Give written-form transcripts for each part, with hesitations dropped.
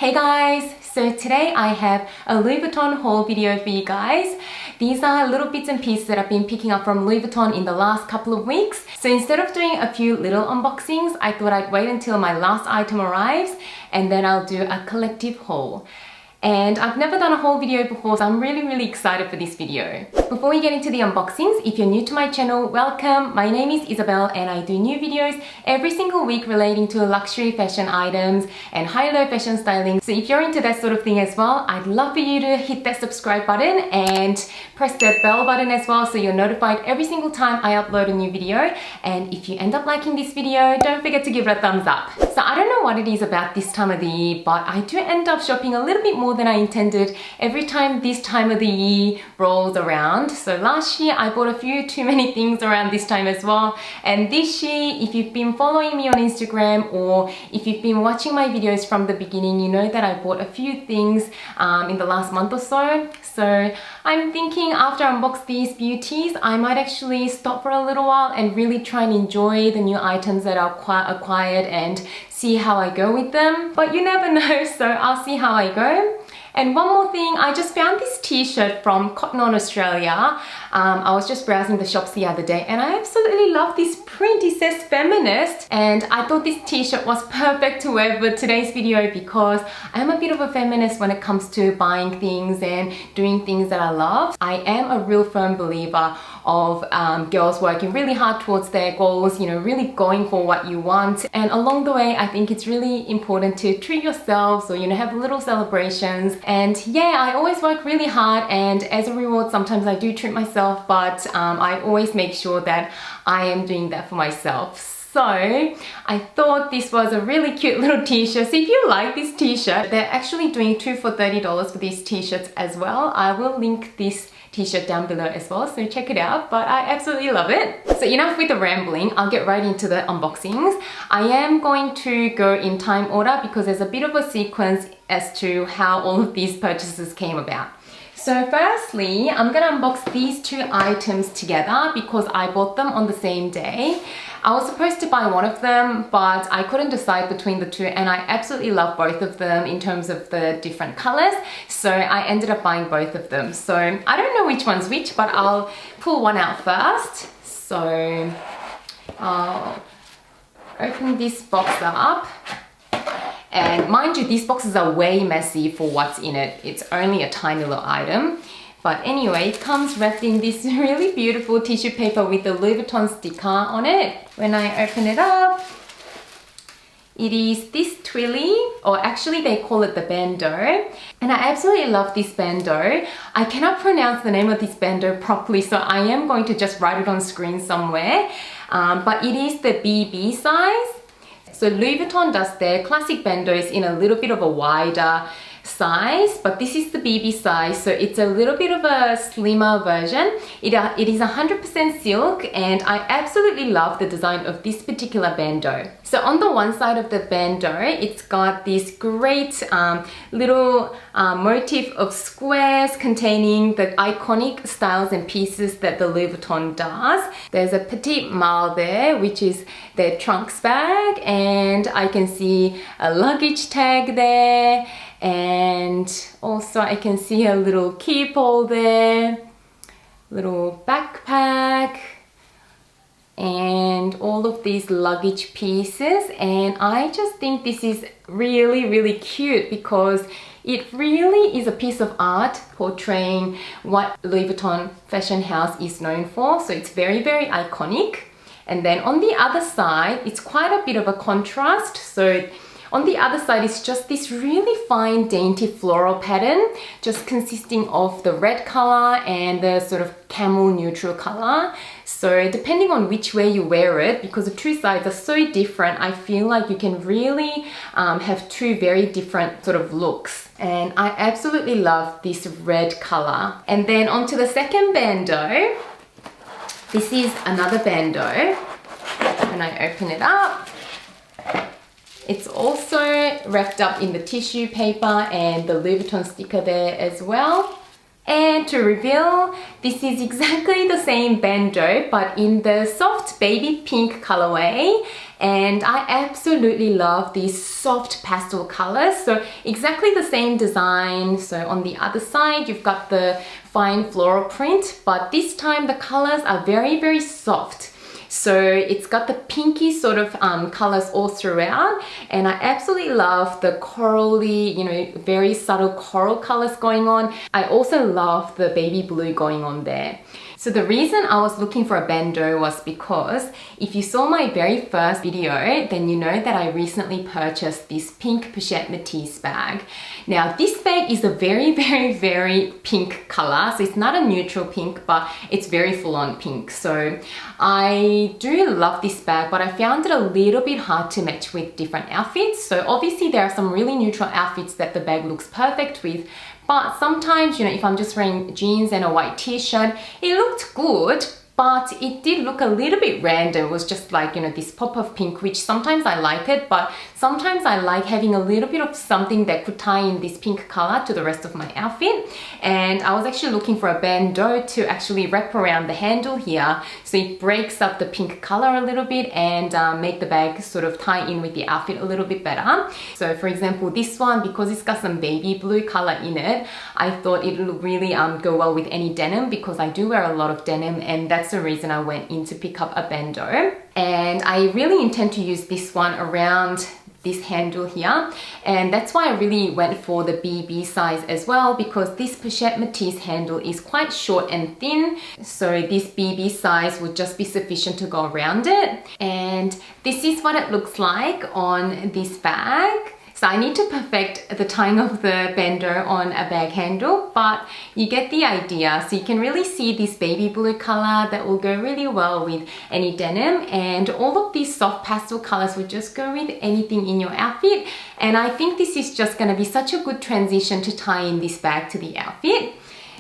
Hey guys! So today I have a Louis Vuitton haul video for you guys. These are little bits and pieces that I've been picking up from Louis Vuitton in the last couple of weeks. So instead of doing a few little unboxings, I thought I'd wait until my last item arrives and then I'll do a collective haul. And I've never done a haul video before, so I'm really excited for this video. Before we get into the unboxings, if you're new to my channel, welcome. My name is Isabelle and I do new videos every single week relating to luxury fashion items and high-low fashion styling. So if you're into that sort of thing as well, I'd love for you to hit that subscribe button and press the bell button as well so you're notified every single time I upload a new video. And if you end up liking this video, don't forget to give it a thumbs up. So I don't know what it is about this time of the year, but I do end up shopping a little bit more than I intended every time this time of the year rolls around. So last year I bought a few too many things around this time as well, and this year, if you've been following me on Instagram or if you've been watching my videos from the beginning, you know that I bought a few things in the last month or so. So I'm thinking after I unbox these beauties, I might actually stop for a little while and really try and enjoy the new items that I've acquired and see how I go with them. But you never know, so I'll see how I go. And one more thing, I just found this t-shirt from Cotton On Australia. I was just browsing the shops the other day and I absolutely love this print. It says feminist, and I thought this t-shirt was perfect to wear for today's video because I'm a bit of a feminist when it comes to buying things and doing things that I love. I am a real firm believer of girls working really hard towards their goals, you know, really going for what you want. And along the way, I think it's really important to treat yourselves or, you know, have little celebrations. And yeah, I always work really hard, and as a reward, sometimes I do treat myself, but I always make sure that I am doing that for myself. So I thought this was a really cute little t-shirt. So if you like this t-shirt, they're actually doing 2 for $30 for these t-shirts as well. I will link this t-shirt down below as well, so check it out, but I absolutely love it. So enough with the rambling, I'll get right into the unboxings. I am going to go in time order because there's a bit of a sequence as to how all of these purchases came about. So firstly, I'm gonna unbox these two items together because I bought them on the same day. I was supposed to buy one of them, but I couldn't decide between the two, and I absolutely love both of them in terms of the different colors. So I ended up buying both of them. So I don't know which one's which, but I'll pull one out first. So I'll open this box up. And mind you, these boxes are way messy for what's in it. It's only a tiny little item. But anyway, it comes wrapped in this really beautiful tissue paper with the Louis Vuitton sticker on it. When I open it up, it is this twilly, or actually they call it the bandeau. And I absolutely love this bandeau. I cannot pronounce the name of this bandeau properly, so I am going to just write it on screen somewhere. But it is the BB size. So Louis Vuitton does their classic bandeaus in a little bit of a wider size, but this is the BB size, so it's a little bit of a slimmer version. It is 100% silk, and I absolutely love the design of this particular bandeau. So on the one side of the bandeau, it's got this great little motif of squares containing the iconic styles and pieces that the Louis Vuitton does. There's a petite malle there, which is their trunks bag, and I can see a luggage tag there. And also I can see a little key pole there, little backpack, and all of these luggage pieces. And I just think this is really cute because it really is a piece of art portraying what Louis Vuitton fashion house is known for. So it's very iconic. And then on the other side, it's quite a bit of a contrast. So on the other side is just this really fine, dainty floral pattern, just consisting of the red color and the sort of camel neutral color. So depending on which way you wear it, because the two sides are so different, I feel like you can really have two very different sort of looks. And I absolutely love this red color. And then onto the second bandeau. This is another bandeau. When I open it up, it's also wrapped up in the tissue paper and the Louis Vuitton sticker there as well. And to reveal, this is exactly the same bandeau but in the soft baby pink colorway, and I absolutely love these soft pastel colors. So exactly the same design. So on the other side you've got the fine floral print, but this time the colors are very, very soft. So it's got the pinky sort of colors all throughout, and I absolutely love the corally, you know, very subtle coral colors going on. I also love the baby blue going on there. So the reason I was looking for a bandeau was because if you saw my very first video, then you know that I recently purchased this pink Pichette Matisse bag. Now this bag is a very, very, very pink color. So it's not a neutral pink, but it's very full-on pink. So I do love this bag, but I found it a little bit hard to match with different outfits. So obviously there are some really neutral outfits that the bag looks perfect with, but sometimes, you know, if I'm just wearing jeans and a white t-shirt, it looked good, but it did look a little bit random. It was just like, you know, this pop of pink, which sometimes I like it, but sometimes I like having a little bit of something that could tie in this pink color to the rest of my outfit. And I was actually looking for a bandeau to actually wrap around the handle here, so it breaks up the pink color a little bit and make the bag sort of tie in with the outfit a little bit better. So for example, this one, because it's got some baby blue color in it, I thought it would really go well with any denim, because I do wear a lot of denim, and that's the reason I went in to pick up a bandeau. And I really intend to use this one around this handle here, and that's why I really went for the BB size as well, because this Pichette Matisse handle is quite short and thin, so this BB size would just be sufficient to go around it. And this is what it looks like on this bag. So I need to perfect the tying of the bandeau on a bag handle, but you get the idea. So you can really see this baby blue color that will go really well with any denim, and all of these soft pastel colors would just go with anything in your outfit. And I think this is just going to be such a good transition to tie in this bag to the outfit.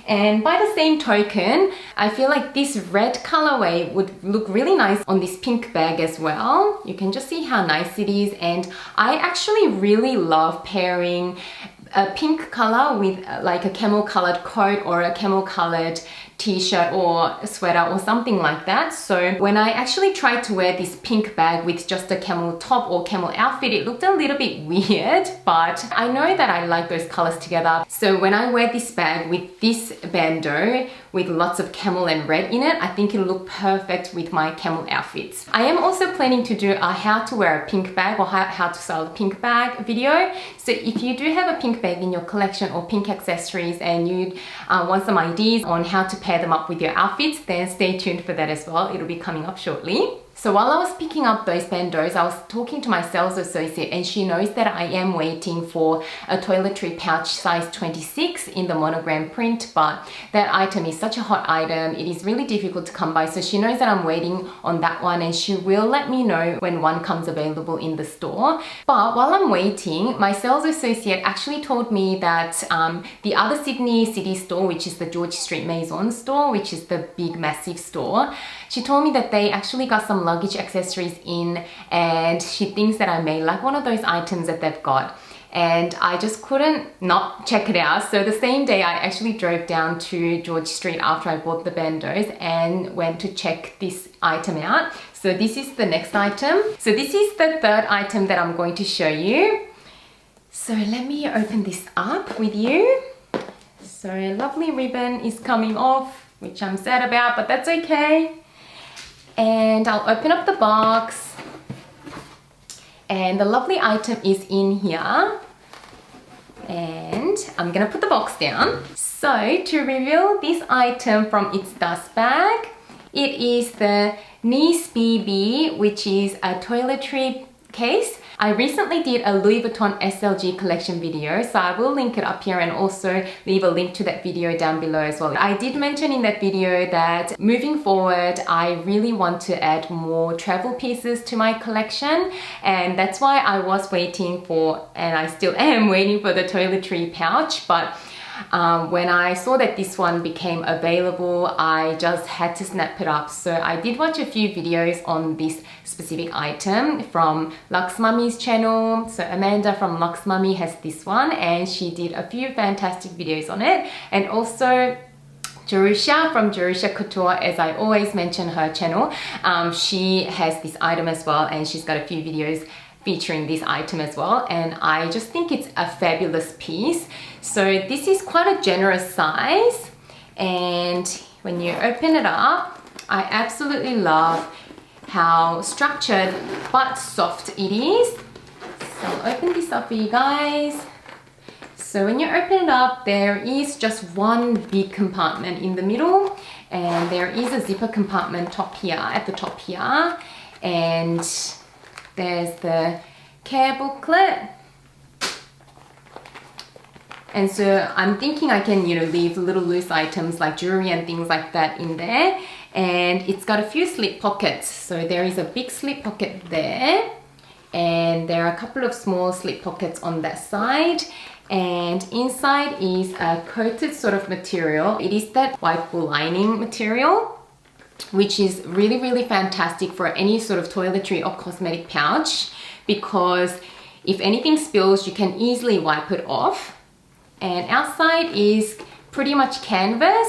And by the same token, I feel like this red colorway would look really nice on this pink bag as well. You can just see how nice it is, and I actually really love pairing a pink color with like a camel colored coat or a camel colored t-shirt or a sweater or something like that. So when I actually tried to wear this pink bag with just a camel top or camel outfit, it looked a little bit weird, but I know that I like those colors together. So when I wear this bag with this bandeau with lots of camel and red in it, I think it'll look perfect with my camel outfits. I am also planning to do a how to wear a pink bag or how to style a pink bag video. So if you do have a pink bag in your collection or pink accessories and you want some ideas on how to pair them up with your outfits, then stay tuned for that as well. It'll be coming up shortly. So while I was picking up those bandeaus, I was talking to my sales associate, and she knows that I am waiting for a toiletry pouch size 26 in the monogram print, but that item is such a hot item, it is really difficult to come by. So she knows that I'm waiting on that one, and she will let me know when one comes available in the store. But while I'm waiting, my sales associate actually told me that the other Sydney City store, which is the George Street Maison store, which is the big massive store, she told me that they actually got some luggage accessories in, and she thinks that I may like one of those items that they've got. And I just couldn't not check it out. So the same day I actually drove down to George Street after I bought the bandeaus and went to check this item out. So this is the next item. So this is the third item that I'm going to show you. So let me open this up with you. So a lovely ribbon is coming off, which I'm sad about, but that's okay. And I'll open up the box, and the lovely item is in here, and I'm gonna put the box down. So to reveal this item from its dust bag, it is the Nice BB, which is a toiletry case. I recently did a Louis Vuitton SLG collection video, so I will link it up here and also leave a link to that video down below as well. I did mention in that video that moving forward, I really want to add more travel pieces to my collection, and that's why I was waiting for, and I still am waiting for, the toiletry pouch. But when I saw that this one became available, I just had to snap it up. So I did watch a few videos on this specific item from Luxe Mummy's channel. So Amanda from Luxe Mummy has this one, and she did a few fantastic videos on it. And also Jerusha from Jerusha Couture, as I always mention her channel. She has this item as well, and she's got a few videos featuring this item as well, and I just think it's a fabulous piece. So this is quite a generous size, and when you open it up, I absolutely love how structured but soft it is. So I'll open this up for you guys. So when you open it up, there is just one big compartment in the middle, and there is a zipper compartment at the top here, and there's the care booklet. And so I'm thinking I can, leave little loose items like jewelry and things like that in there. And it's got a few slip pockets. So there is a big slip pocket there, and there are a couple of small slip pockets on that side. And inside is a coated sort of material. It is that white wool lining material, which is really, really fantastic for any sort of toiletry or cosmetic pouch, because if anything spills, you can easily wipe it off. And outside is pretty much canvas,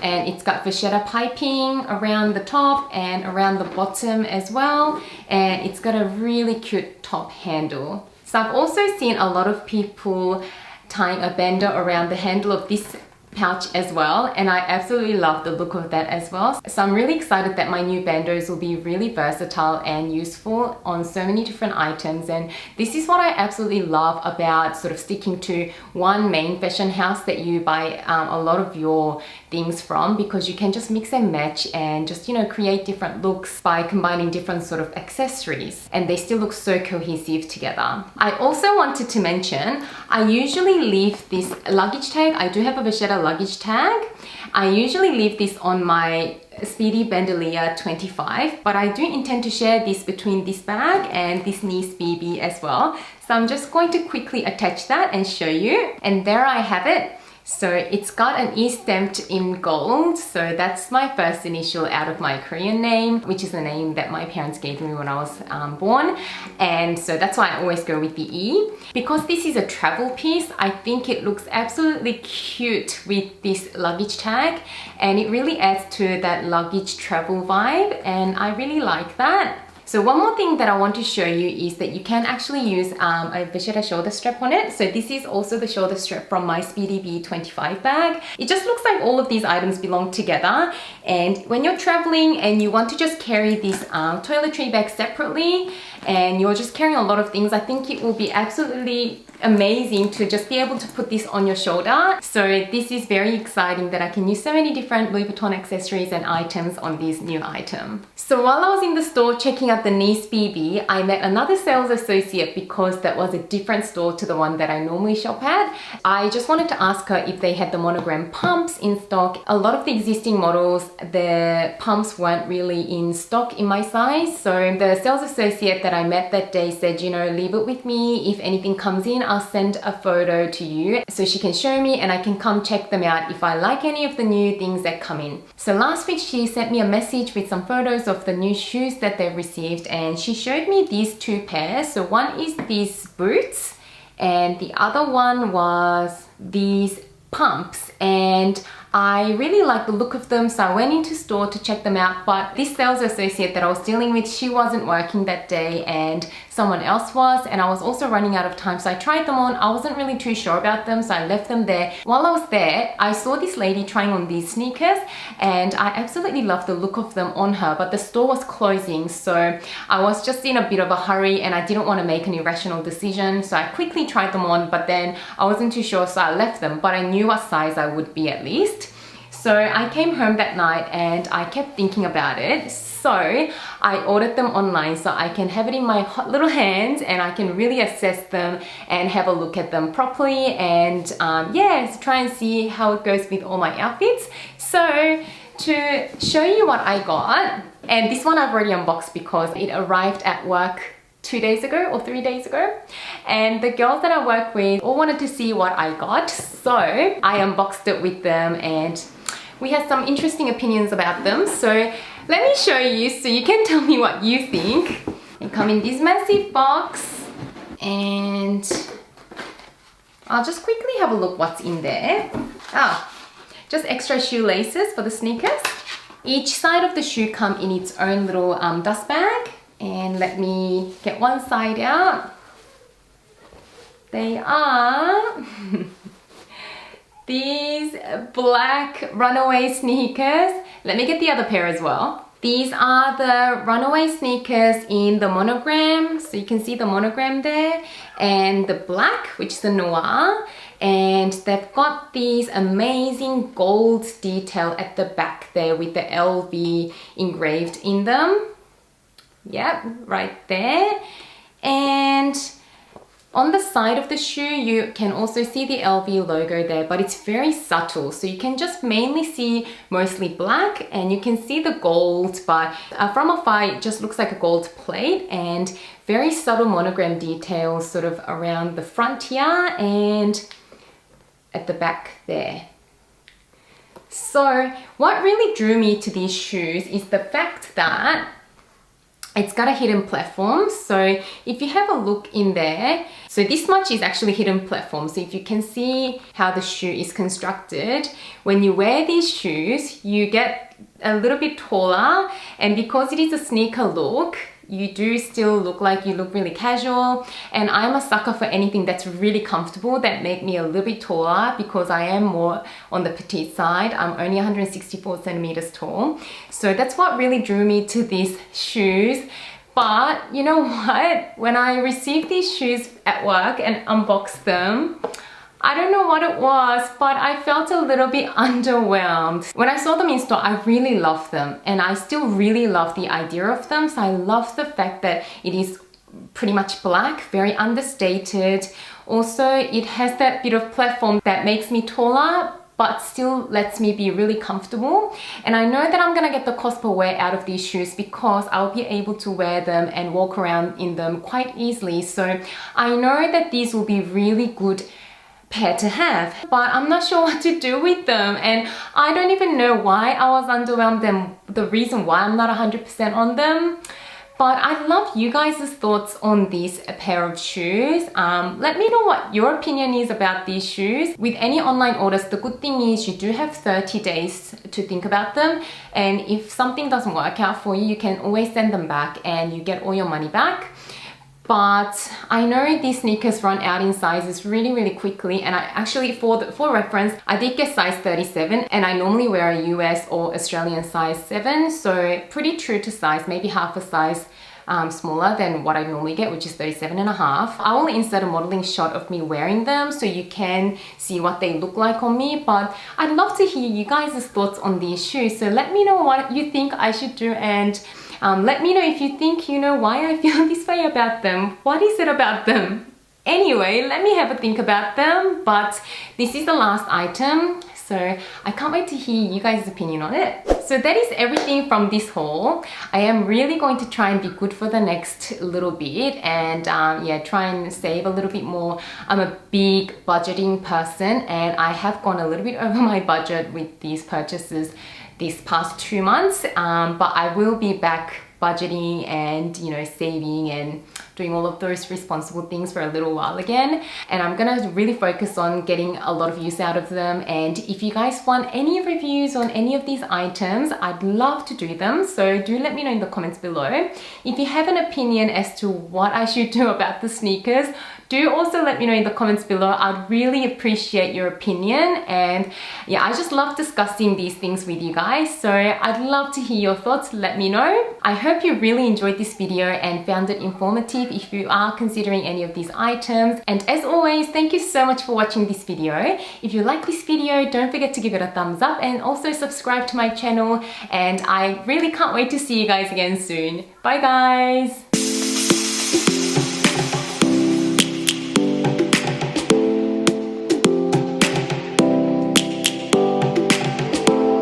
and it's got vachetta piping around the top and around the bottom as well, and it's got a really cute top handle. So I've also seen a lot of people tying a bandeau around the handle of this pouch as well, and I absolutely love the look of that as well. So I'm really excited that my new bandeaus will be really versatile and useful on so many different items. And this is what I absolutely love about sort of sticking to one main fashion house that you buy a lot of your things from, because you can just mix and match and just create different looks by combining different sort of accessories, and they still look so cohesive together. I also wanted to mention, I usually leave this luggage tag. I do have a vachetta luggage tag. I usually leave this on my Speedy Bandolier 25, but I do intend to share this between this bag and this Nice BB as well. So I'm just going to quickly attach that and show you. And there I have it. So it's got an E stamped in gold. So that's my first initial out of my Korean name, which is the name that my parents gave me when I was born. And so that's why I always go with the E. Because this is a travel piece, I think it looks absolutely cute with this luggage tag, and it really adds to that luggage travel vibe, and I really like that. So one more thing that I want to show you is that you can actually use a vachetta shoulder strap on it. So this is also the shoulder strap from my Speedy B25 bag. It just looks like all of these items belong together. And when you're traveling and you want to just carry this toiletry bag separately, and you're just carrying a lot of things, I think it will be absolutely amazing to just be able to put this on your shoulder. So this is very exciting that I can use so many different Louis Vuitton accessories and items on this new item. So while I was in the store checking out the Nice BB, I met another sales associate because that was a different store to the one that I normally shop at. I just wanted to ask her if they had the monogram pumps in stock. A lot of the existing models, the pumps weren't really in stock in my size. So the sales associate that I met that day said, leave it with me. If anything comes in, I'll send a photo to you so she can show me and I can come check them out if I like any of the new things that come in. So last week she sent me a message with some photos of the new shoes that they've received, and she showed me these two pairs. So one is these boots and the other one was these pumps, and I really like the look of them, so I went into store to check them out. But this sales associate that I was dealing with, she wasn't working that day and someone else was, and I was also running out of time, so I tried them on. I wasn't really too sure about them, so I left them there. While I was there, I saw this lady trying on these sneakers, and I absolutely loved the look of them on her, but the store was closing, so I was just in a bit of a hurry and I didn't want to make an irrational decision, so I quickly tried them on, but then I wasn't too sure, so I left them, but I knew what size I would be at least. So I came home that night and I kept thinking about it. So I ordered them online so I can have it in my hot little hands and I can really assess them and have a look at them properly, and yeah, try and see how it goes with all my outfits. So to show you what I got, and this one I've already unboxed because it arrived at work 2 days ago or 3 days ago, and the girls that I work with all wanted to see what I got, so I unboxed it with them and we had some interesting opinions about them. So let me show you so you can tell me what you think. They come in this massive box and I'll just quickly have a look what's in there. just extra shoelaces for the sneakers. Each side of the shoe come in its own little dust bag. And let me get one side out. They are these black runaway sneakers. Let me get the other pair as well. These are the runaway sneakers in the monogram. So you can see the monogram there. And the black, which is the noir. And they've got these amazing gold detail at the back there with the LV engraved in them. Yep, right there. And on the side of the shoe, you can also see the LV logo there, but it's very subtle. So you can just mainly see mostly black and you can see the gold, but from afar, it just looks like a gold plate and very subtle monogram details sort of around the front here and at the back there. So what really drew me to these shoes is the fact that it's got a hidden platform. So if you have a look in there, so this much is actually hidden platform. So if you can see how the shoe is constructed, when you wear these shoes, you get a little bit taller. And because it is a sneaker look, you do still look like you look really casual. And I'm a sucker for anything that's really comfortable that make me a little bit taller because I am more on the petite side. I'm only 164 centimeters tall. So that's what really drew me to these shoes. But you know what? When I received these shoes at work and unboxed them, I don't know what it was, but I felt a little bit underwhelmed. When I saw them in store, I really loved them and I still really love the idea of them. So I love the fact that it is pretty much black, very understated. Also, it has that bit of platform that makes me taller, but still lets me be really comfortable. And I know that I'm gonna get the cost per wear out of these shoes because I'll be able to wear them and walk around in them quite easily. So I know that these will be really good pair to have, but I'm not sure what to do with them and I don't even know why I was underwhelmed and the reason why I'm not 100% on them. But I'd love you guys' thoughts on this pair of shoes. Let me know what your opinion is about these shoes. With any online orders, the good thing is you do have 30 days to think about them, and if something doesn't work out for you, you can always send them back and you get all your money back. But I know these sneakers run out in sizes really, really quickly. And I actually, for reference, I did get size 37 and I normally wear a US or Australian size 7. So pretty true to size, maybe half a size smaller than what I normally get, which is 37 and a half. I will insert a modeling shot of me wearing them so you can see what they look like on me. But I'd love to hear you guys' thoughts on these shoes. So let me know what you think I should do and let me know if you think you know why I feel this way about them. What is it about them? Anyway, let me have a think about them. But this is the last item, so I can't wait to hear you guys' opinion on it. So that is everything from this haul. I am really going to try and be good for the next little bit and yeah, try and save a little bit more. I'm a big budgeting person and I have gone a little bit over my budget with these purchases these past 2 months, but I will be back budgeting and, you know, saving and doing all of those responsible things for a little while again. And I'm gonna really focus on getting a lot of use out of them. And if you guys want any reviews on any of these items, I'd love to do them. So do let me know in the comments below. If you have an opinion as to what I should do about the sneakers, do also let me know in the comments below. I'd really appreciate your opinion. And yeah, I just love discussing these things with you guys. So I'd love to hear your thoughts. Let me know. I hope you really enjoyed this video and found it informative if you are considering any of these items. And as always, thank you so much for watching this video. If you like this video, don't forget to give it a thumbs up and also subscribe to my channel. And I really can't wait to see you guys again soon. Bye guys.